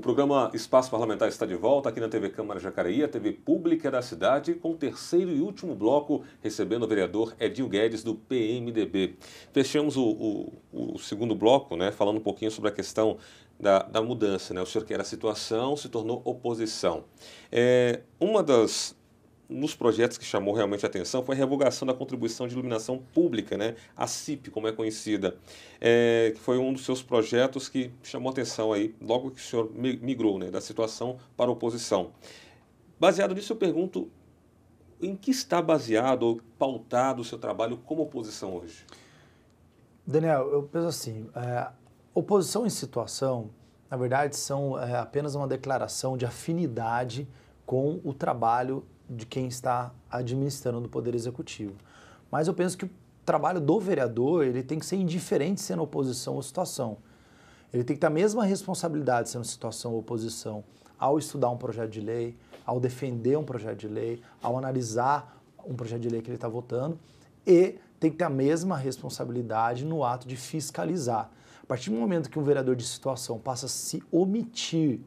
O programa Espaço Parlamentar está de volta aqui na TV Câmara Jacareí, a TV pública da cidade, com o terceiro e último bloco, recebendo o vereador Edil Guedes, do PMDB. Fechamos o segundo bloco, né, falando um pouquinho sobre a questão da mudança, né? O senhor que era situação, se tornou oposição. Nos projetos que chamou realmente a atenção foi a revogação da contribuição de iluminação pública, né? A CIP, como é conhecida, que foi um dos seus projetos que chamou a atenção aí, logo que o senhor migrou, né, da situação para a oposição. Baseado nisso, eu pergunto, em que está baseado ou pautado o seu trabalho como oposição hoje? Daniel, eu penso assim, oposição e situação, na verdade, são apenas uma declaração de afinidade com o trabalho de quem está administrando o Poder Executivo. Mas eu penso que o trabalho do vereador, ele tem que ser indiferente sendo oposição ou situação. Ele tem que ter a mesma responsabilidade sendo situação ou oposição ao estudar um projeto de lei, ao defender um projeto de lei, ao analisar um projeto de lei que ele está votando, e tem que ter a mesma responsabilidade no ato de fiscalizar. A partir do momento que um vereador de situação passa a se omitir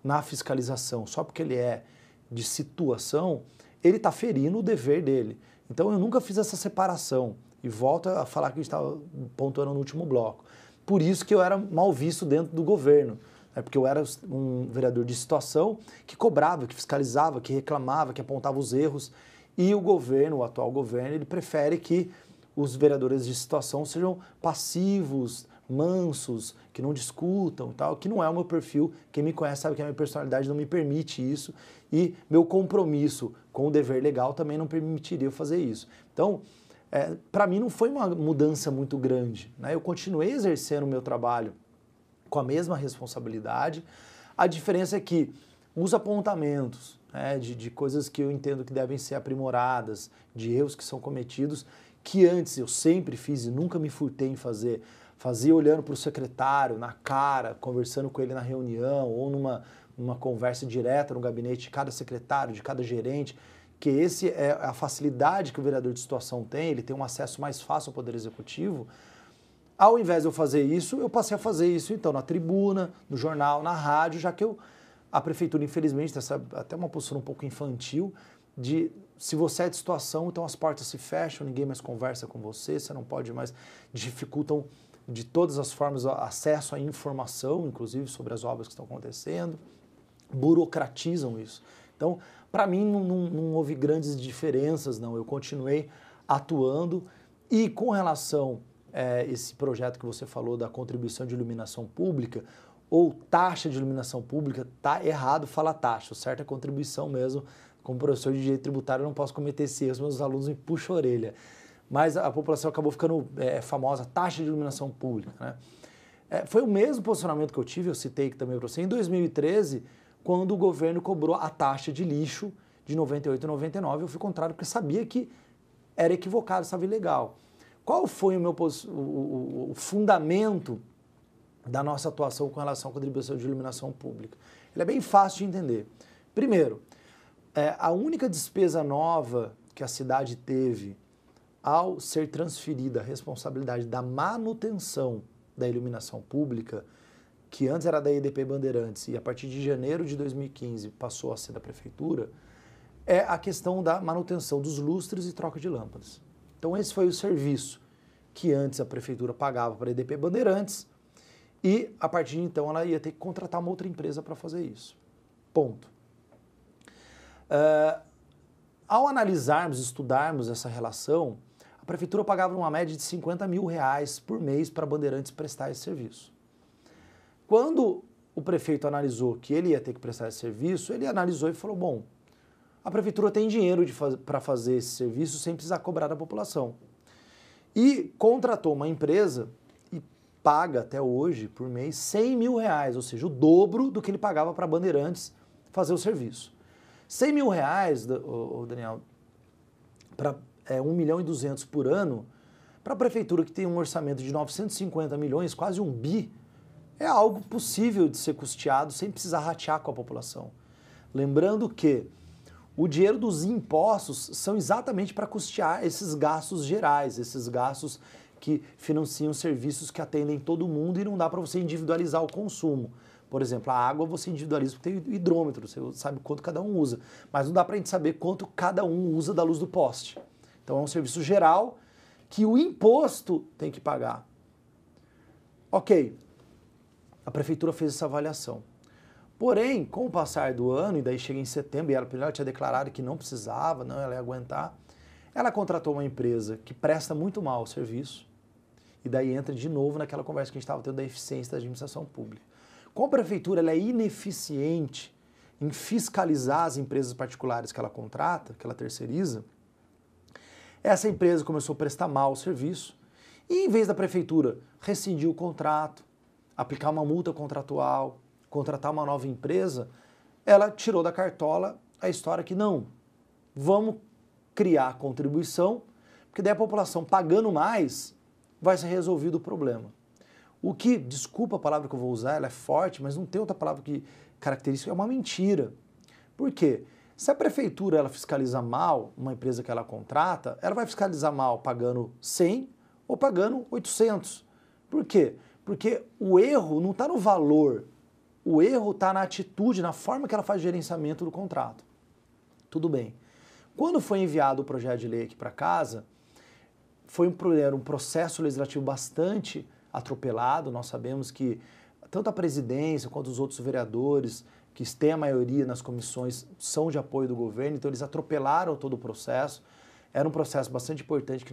na fiscalização só porque ele é de situação, ele está ferindo o dever dele. Então eu nunca fiz essa separação, e volto a falar que a gente estava pontuando no último bloco. Por isso que eu era mal visto dentro do governo, porque eu era um vereador de situação que cobrava, que fiscalizava, que reclamava, que apontava os erros, e o governo, o atual governo, ele prefere que os vereadores de situação sejam passivos, mansos, que não discutam, tal, que não é o meu perfil. Quem me conhece sabe que a minha personalidade não me permite isso, e meu compromisso com o dever legal também não permitiria eu fazer isso. Então, para mim não foi uma mudança muito grande, né? Eu continuei exercendo o meu trabalho com a mesma responsabilidade. A diferença é que os apontamentos, né, de coisas que eu entendo que devem ser aprimoradas, de erros que são cometidos, que antes eu sempre fiz e nunca me furtei em fazer, fazia olhando para o secretário, na cara, conversando com ele na reunião ou numa conversa direta no gabinete de cada secretário, de cada gerente, que esse é a facilidade que o vereador de situação tem, ele tem um acesso mais fácil ao Poder Executivo. Ao invés de eu fazer isso, eu passei a fazer isso então na tribuna, no jornal, na rádio, já que a prefeitura, infelizmente, tem até uma postura um pouco infantil de se você é de situação, então as portas se fecham, ninguém mais conversa com você, você não pode mais, dificultam de todas as formas o acesso à informação, inclusive sobre as obras que estão acontecendo, burocratizam isso. Então, para mim, não houve grandes diferenças, não. Eu continuei atuando, e com relação a esse projeto que você falou da contribuição de iluminação pública, ou taxa de iluminação pública, tá errado falar taxa, o certo é contribuição mesmo. Como professor de direito tributário, eu não posso cometer esse erro, meus alunos me puxam a orelha. Mas a população acabou ficando famosa, taxa de iluminação pública, né? Foi o mesmo posicionamento que eu tive, eu citei aqui também para você, em 2013, quando o governo cobrou a taxa de lixo de 98 e 99, eu fui contrário, porque sabia que era equivocado, estava ilegal. Qual foi o fundamento da nossa atuação com relação à contribuição de iluminação pública? Ele é bem fácil de entender. Primeiro, a única despesa nova que a cidade teve ao ser transferida a responsabilidade da manutenção da iluminação pública, que antes era da EDP Bandeirantes e a partir de janeiro de 2015 passou a ser da prefeitura, é a questão da manutenção dos lustres e troca de lâmpadas. Então esse foi o serviço que antes a prefeitura pagava para a EDP Bandeirantes, e a partir de então ela ia ter que contratar uma outra empresa para fazer isso. Ponto. Ao analisarmos, estudarmos essa relação, a prefeitura pagava uma média de R$50 mil por mês para a Bandeirantes prestar esse serviço. Quando o prefeito analisou que ele ia ter que prestar esse serviço, ele analisou e falou, bom, a prefeitura tem dinheiro para fazer esse serviço sem precisar cobrar da população. E contratou uma empresa e paga até hoje, por mês, R$100 mil, ou seja, o dobro do que ele pagava para a Bandeirantes fazer o serviço. R$100 mil, Daniel, para 1.200.000 por ano, para a prefeitura que tem um orçamento de 950 milhões, quase 1 bi, é algo possível de ser custeado sem precisar ratear com a população. Lembrando que o dinheiro dos impostos são exatamente para custear esses gastos gerais, esses gastos que financiam serviços que atendem todo mundo e não dá para você individualizar o consumo. Por exemplo, a água você individualiza porque tem hidrômetro, você sabe quanto cada um usa. Mas não dá para a gente saber quanto cada um usa da luz do poste. Então é um serviço geral que o imposto tem que pagar. Ok, a prefeitura fez essa avaliação. Porém, com o passar do ano, e daí chega em setembro, e ela tinha declarado que não precisava, não, ela ia aguentar, ela contratou uma empresa que presta muito mal o serviço, e daí entra de novo naquela conversa que a gente estava tendo da eficiência da administração pública. Como a prefeitura ela é ineficiente em fiscalizar as empresas particulares que ela contrata, que ela terceiriza, essa empresa começou a prestar mal o serviço, e em vez da prefeitura rescindir o contrato, aplicar uma multa contratual, contratar uma nova empresa, ela tirou da cartola a história que não, vamos criar contribuição, porque daí a população pagando mais vai ser resolvido o problema. O que, desculpa a palavra que eu vou usar, ela é forte, mas não tem outra palavra que característica, é uma mentira. Por quê? Se a prefeitura ela fiscaliza mal uma empresa que ela contrata, ela vai fiscalizar mal pagando 100 ou pagando 800. Por quê? Porque o erro não está no valor, o erro está na atitude, na forma que ela faz o gerenciamento do contrato. Tudo bem. Quando foi enviado o projeto de lei aqui para casa, era um processo legislativo bastante atropelado. Nós sabemos que tanto a presidência quanto os outros vereadores, que têm a maioria nas comissões, são de apoio do governo, então eles atropelaram todo o processo. Era um processo bastante importante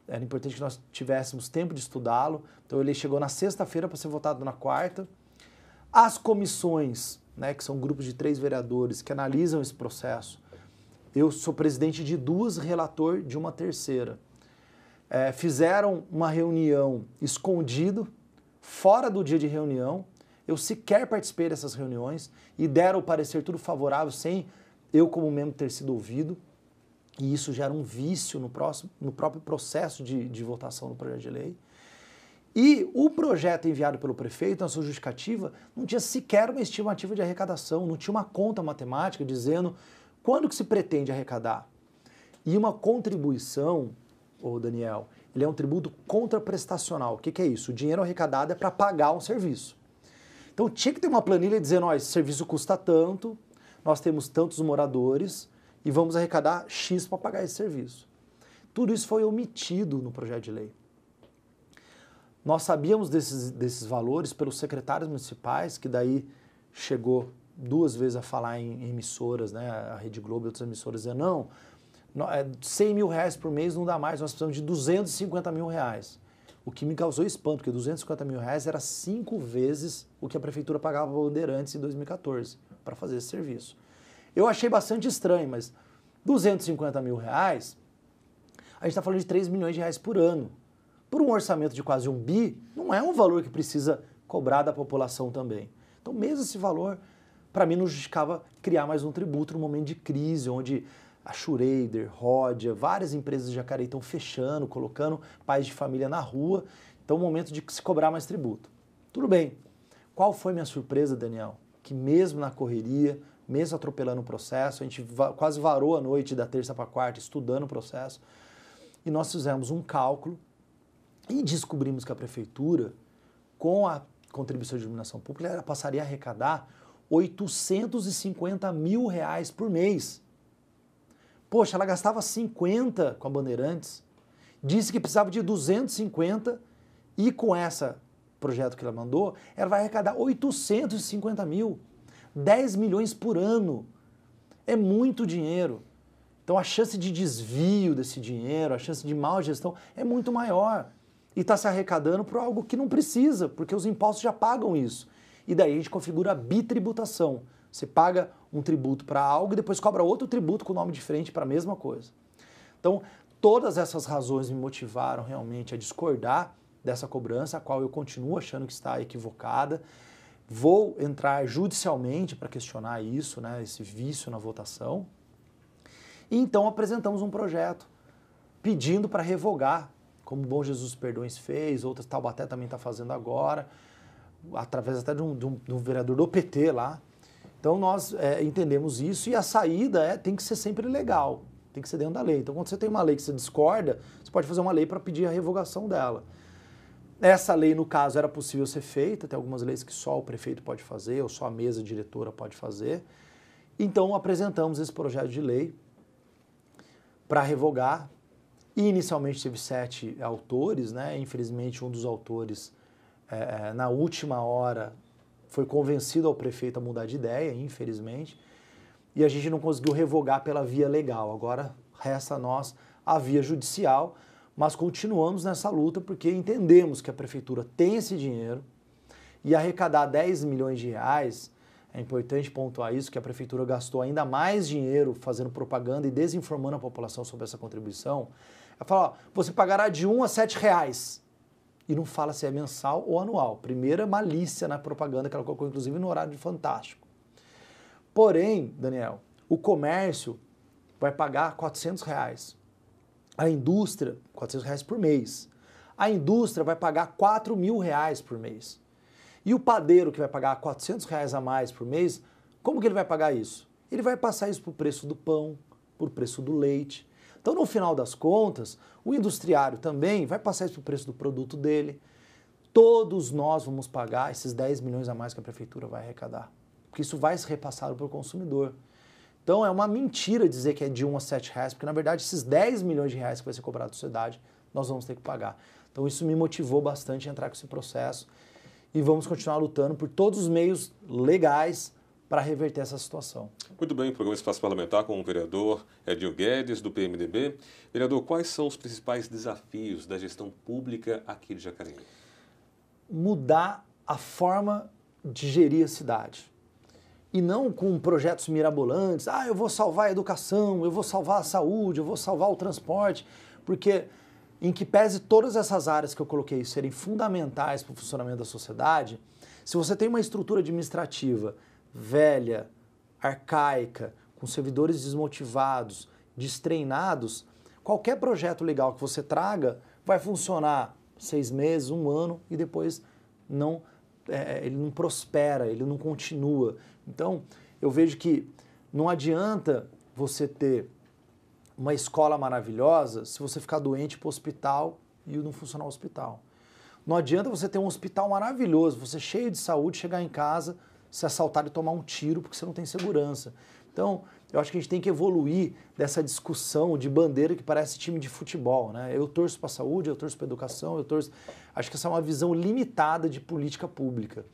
era importante que nós tivéssemos tempo de estudá-lo. Então ele chegou na sexta-feira para ser votado na quarta. As comissões, né, que são grupos de 3 vereadores que analisam esse processo, eu sou presidente de 2, relator de uma terceira. Fizeram uma reunião escondido, fora do dia de reunião. Eu sequer participei dessas reuniões e deram o parecer tudo favorável, sem eu como membro ter sido ouvido. E isso gera um vício no próprio processo de votação do projeto de lei. E o projeto enviado pelo prefeito, na sua justificativa, não tinha sequer uma estimativa de arrecadação, não tinha uma conta matemática dizendo quando que se pretende arrecadar. E uma contribuição, ô Daniel, ele é um tributo contraprestacional. O que é isso? O dinheiro arrecadado é para pagar um serviço. Então tinha que ter uma planilha dizendo, ó, esse serviço custa tanto, nós temos tantos moradores e vamos arrecadar X para pagar esse serviço. Tudo isso foi omitido no projeto de lei. Nós sabíamos desses valores pelos secretários municipais, que daí chegou 2 vezes a falar em emissoras, né, a Rede Globo e outras emissoras, dizendo, não, 100 mil reais por mês não dá mais, nós precisamos de 250 mil reais. O que me causou espanto, porque 250 mil reais era 5 vezes o que a prefeitura pagava para Bandeirantes em 2014 para fazer esse serviço. Eu achei bastante estranho, mas 250 mil reais, a gente está falando de 3 milhões de reais por ano. Por um orçamento de quase 1 bi, não é um valor que precisa cobrar da população também. Então, mesmo esse valor, para mim, não justificava criar mais um tributo no momento de crise, onde a Schroeder, Rodia, várias empresas de Jacareí estão fechando, colocando pais de família na rua. Então, é o momento de se cobrar mais tributo. Tudo bem. Qual foi minha surpresa, Daniel? Que mesmo na correria, mesmo atropelando o processo, a gente quase varou a noite da terça para quarta estudando o processo, e nós fizemos um cálculo e descobrimos que a prefeitura, com a contribuição de iluminação pública, ela passaria a arrecadar 850 mil reais por mês. Poxa, ela gastava 50 com a Bandeirantes, disse que precisava de 250 e com esse projeto que ela mandou, ela vai arrecadar 850 mil, 10 milhões por ano. É muito dinheiro. Então a chance de desvio desse dinheiro, a chance de má gestão é muito maior. E está se arrecadando por algo que não precisa, porque os impostos já pagam isso. E daí a gente configura a bitributação. Você paga um tributo para algo e depois cobra outro tributo com nome diferente para a mesma coisa. Então, todas essas razões me motivaram realmente a discordar dessa cobrança, a qual eu continuo achando que está equivocada. Vou entrar judicialmente para questionar isso, né, esse vício na votação. E então apresentamos um projeto pedindo para revogar, como o Bom Jesus Perdões fez, outras Taubaté também está fazendo agora, através até de um vereador do PT lá. Então nós entendemos isso e a saída tem que ser sempre legal, tem que ser dentro da lei. Então quando você tem uma lei que você discorda, você pode fazer uma lei para pedir a revogação dela. Essa lei, no caso, era possível ser feita, tem algumas leis que só o prefeito pode fazer, ou só a mesa diretora pode fazer. Então, apresentamos esse projeto de lei para revogar. E, inicialmente, teve 7 autores, né? Infelizmente, um dos autores, na última hora, foi convencido ao prefeito a mudar de ideia, infelizmente, e a gente não conseguiu revogar pela via legal. Agora, resta a nós a via judicial, mas continuamos nessa luta porque entendemos que a prefeitura tem esse dinheiro e arrecadar 10 milhões de reais, é importante pontuar isso, que a prefeitura gastou ainda mais dinheiro fazendo propaganda e desinformando a população sobre essa contribuição. Ela fala, ó, você pagará de 1 a 7 reais. E não fala se é mensal ou anual. Primeira malícia na propaganda que ela colocou, inclusive, no horário de Fantástico. Porém, Daniel, o comércio vai pagar 400 reais. A indústria, 400 reais por mês. A indústria vai pagar 4 mil reais por mês. E o padeiro que vai pagar 400 reais a mais por mês, como que ele vai pagar isso? Ele vai passar isso por preço do pão, por preço do leite. Então, no final das contas, o industriário também vai passar isso por preço do produto dele. Todos nós vamos pagar esses 10 milhões a mais que a prefeitura vai arrecadar. Porque isso vai ser repassado para o consumidor. Então, é uma mentira dizer que é de 1 a 7 reais, porque, na verdade, esses 10 milhões de reais que vai ser cobrado da sociedade, nós vamos ter que pagar. Então, isso me motivou bastante a entrar com esse processo e vamos continuar lutando por todos os meios legais para reverter essa situação. Muito bem, o programa Espaço Parlamentar com o vereador Edil Guedes, do PMDB. Vereador, quais são os principais desafios da gestão pública aqui de Jacareí? Mudar a forma de gerir a cidade. E não com projetos mirabolantes, eu vou salvar a educação, eu vou salvar a saúde, eu vou salvar o transporte, porque em que pese todas essas áreas que eu coloquei serem fundamentais para o funcionamento da sociedade, se você tem uma estrutura administrativa velha, arcaica, com servidores desmotivados, destreinados, qualquer projeto legal que você traga vai funcionar 6 meses, 1 ano e depois ele não prospera, ele não continua. Então, eu vejo que não adianta você ter uma escola maravilhosa se você ficar doente para o hospital e não funcionar o hospital. Não adianta você ter um hospital maravilhoso, você cheio de saúde, chegar em casa, se assaltar e tomar um tiro porque você não tem segurança. Então, eu acho que a gente tem que evoluir dessa discussão de bandeira que parece time de futebol, né? Eu torço para a saúde, eu torço para a educação, eu torço... Acho que essa é uma visão limitada de política pública.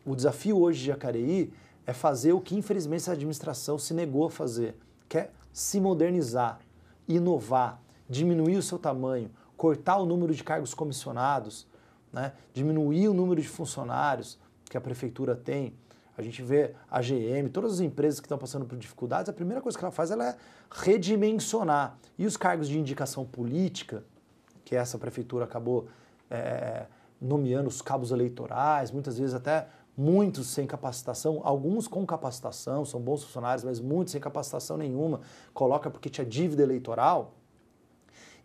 O desafio hoje de Jacareí é fazer o que, infelizmente, essa administração se negou a fazer, que é se modernizar, inovar, diminuir o seu tamanho, cortar o número de cargos comissionados, né? Diminuir o número de funcionários que a prefeitura tem. A gente vê a GM, todas as empresas que estão passando por dificuldades, a primeira coisa que ela faz é redimensionar. E os cargos de indicação política, que essa prefeitura acabou nomeando os cabos eleitorais, muitas vezes até muitos sem capacitação, alguns com capacitação, são bons funcionários, mas muitos sem capacitação nenhuma, coloca porque tinha dívida eleitoral.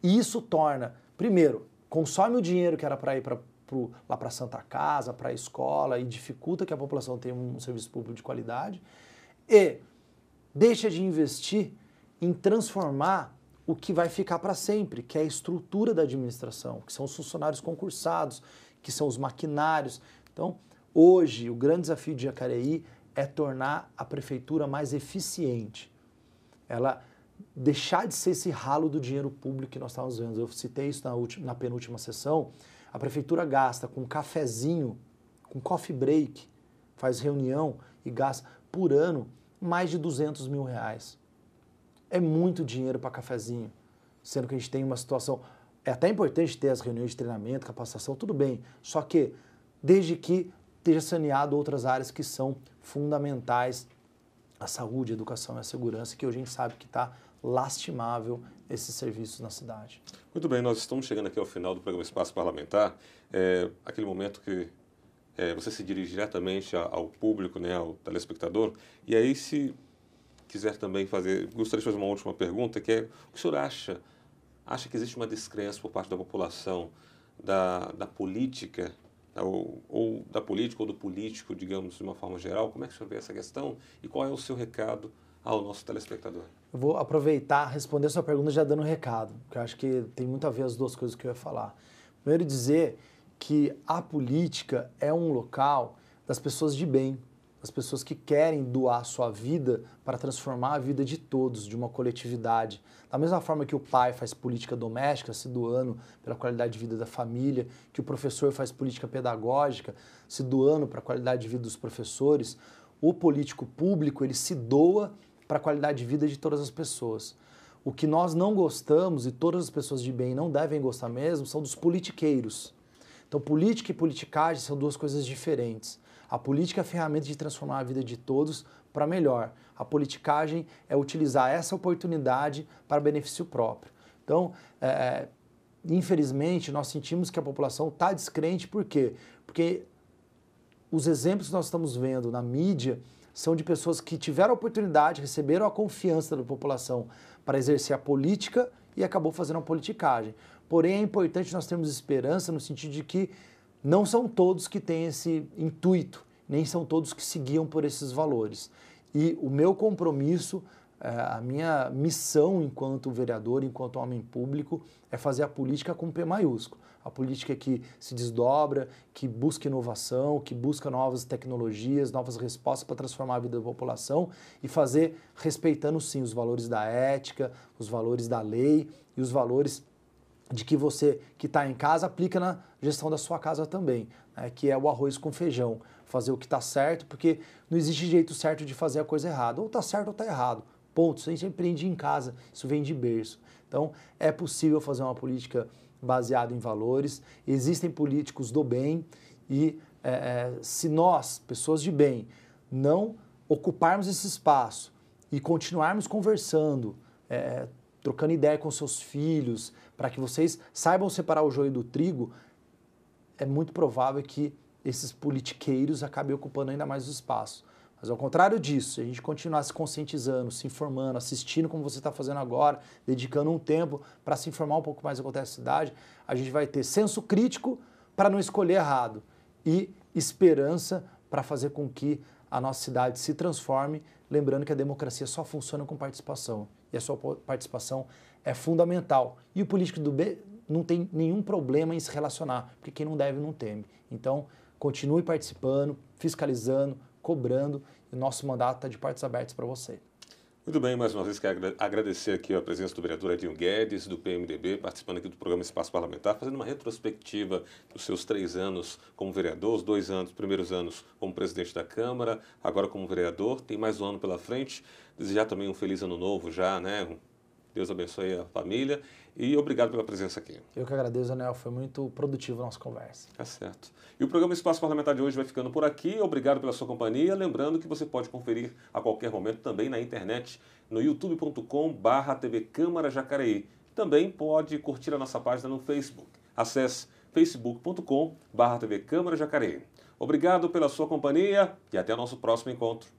E isso torna, primeiro, consome o dinheiro que era para ir lá para a Santa Casa, para a escola, e dificulta que a população tenha um serviço público de qualidade, e deixa de investir em transformar o que vai ficar para sempre, que é a estrutura da administração, que são os funcionários concursados, que são os maquinários. Então, hoje, o grande desafio de Jacareí é tornar a prefeitura mais eficiente. Ela deixar de ser esse ralo do dinheiro público que nós estávamos vendo. Eu citei isso na penúltima sessão. A prefeitura gasta com cafezinho, com coffee break, faz reunião e gasta por ano mais de 200 mil reais. É muito dinheiro para cafezinho, sendo que a gente tem uma situação... É até importante ter as reuniões de treinamento, capacitação, tudo bem, só que desde que esteja saneado outras áreas que são fundamentais, a saúde, a educação e a segurança, que hoje a gente sabe que está lastimável esses serviços na cidade. Muito bem, nós estamos chegando aqui ao final do programa Espaço Parlamentar, aquele momento que você se dirige diretamente ao público, né, ao telespectador, e aí se quiser também gostaria de fazer uma última pergunta, que é, o que o senhor acha que existe uma descrença por parte da população da política, ou da política ou do político, digamos, de uma forma geral? Como é que o senhor vê essa questão e qual é o seu recado ao nosso telespectador? Eu vou aproveitar, responder a sua pergunta já dando um recado, porque eu acho que tem muito a ver as duas coisas que eu ia falar. Primeiro, dizer que a política é um local das pessoas de bem, das pessoas que querem doar sua vida para transformar a vida de todos, de uma coletividade. Da mesma forma que o pai faz política doméstica, se doando pela qualidade de vida da família, que o professor faz política pedagógica, se doando para a qualidade de vida dos professores, o político público, ele se doa para a qualidade de vida de todas as pessoas. O que nós não gostamos, e todas as pessoas de bem não devem gostar mesmo, são dos politiqueiros. Então, política e politicagem são duas coisas diferentes. A política é a ferramenta de transformar a vida de todos para melhor. A politicagem é utilizar essa oportunidade para benefício próprio. Então, infelizmente, nós sentimos que a população está descrente. Por quê? Porque os exemplos que nós estamos vendo na mídia são de pessoas que tiveram a oportunidade, receberam a confiança da população para exercer a política e acabou fazendo a politicagem. Porém, é importante nós termos esperança no sentido de que não são todos que têm esse intuito, nem são todos que se guiam por esses valores. E o meu compromisso, a minha missão enquanto vereador, enquanto homem público, é fazer a política com P maiúsculo. A política que se desdobra, que busca inovação, que busca novas tecnologias, novas respostas para transformar a vida da população e fazer respeitando sim os valores da ética, os valores da lei e os valores de que você que está em casa aplica na gestão da sua casa também, né, que é o arroz com feijão, fazer o que está certo, porque não existe jeito certo de fazer a coisa errada, ou está certo ou está errado, ponto, isso a gente aprende em casa, isso vem de berço. Então é possível fazer uma política baseada em valores, existem políticos do bem e se nós, pessoas de bem, não ocuparmos esse espaço e continuarmos conversando, trocando ideia com seus filhos, para que vocês saibam separar o joio do trigo, é muito provável que esses politiqueiros acabem ocupando ainda mais o espaço. Mas ao contrário disso, se a gente continuar se conscientizando, se informando, assistindo como você está fazendo agora, dedicando um tempo para se informar um pouco mais do que acontece na cidade, a gente vai ter senso crítico para não escolher errado e esperança para fazer com que a nossa cidade se transforme, lembrando que a democracia só funciona com participação. E a sua participação é fundamental. E o político do bem não tem nenhum problema em se relacionar, porque quem não deve não teme. Então, continue participando, fiscalizando, cobrando, e o nosso mandato está de portas abertas para você. Muito bem, mais uma vez quero agradecer aqui a presença do vereador Edinho Guedes, do PMDB, participando aqui do programa Espaço Parlamentar, fazendo uma retrospectiva dos seus 3 anos como vereador, os 2 primeiros anos como presidente da Câmara, agora como vereador, tem mais um ano pela frente. Desejar também um feliz ano novo já, né? Deus abençoe a família e obrigado pela presença aqui. Eu que agradeço, Daniel. Foi muito produtivo a nossa conversa. Tá certo. E o programa Espaço Parlamentar de hoje vai ficando por aqui. Obrigado pela sua companhia. Lembrando que você pode conferir a qualquer momento também na internet, no youtube.com/TV Câmara Jacareí. Também pode curtir a nossa página no Facebook. Acesse facebook.com/TV Câmara Jacareí. Obrigado pela sua companhia e até o nosso próximo encontro.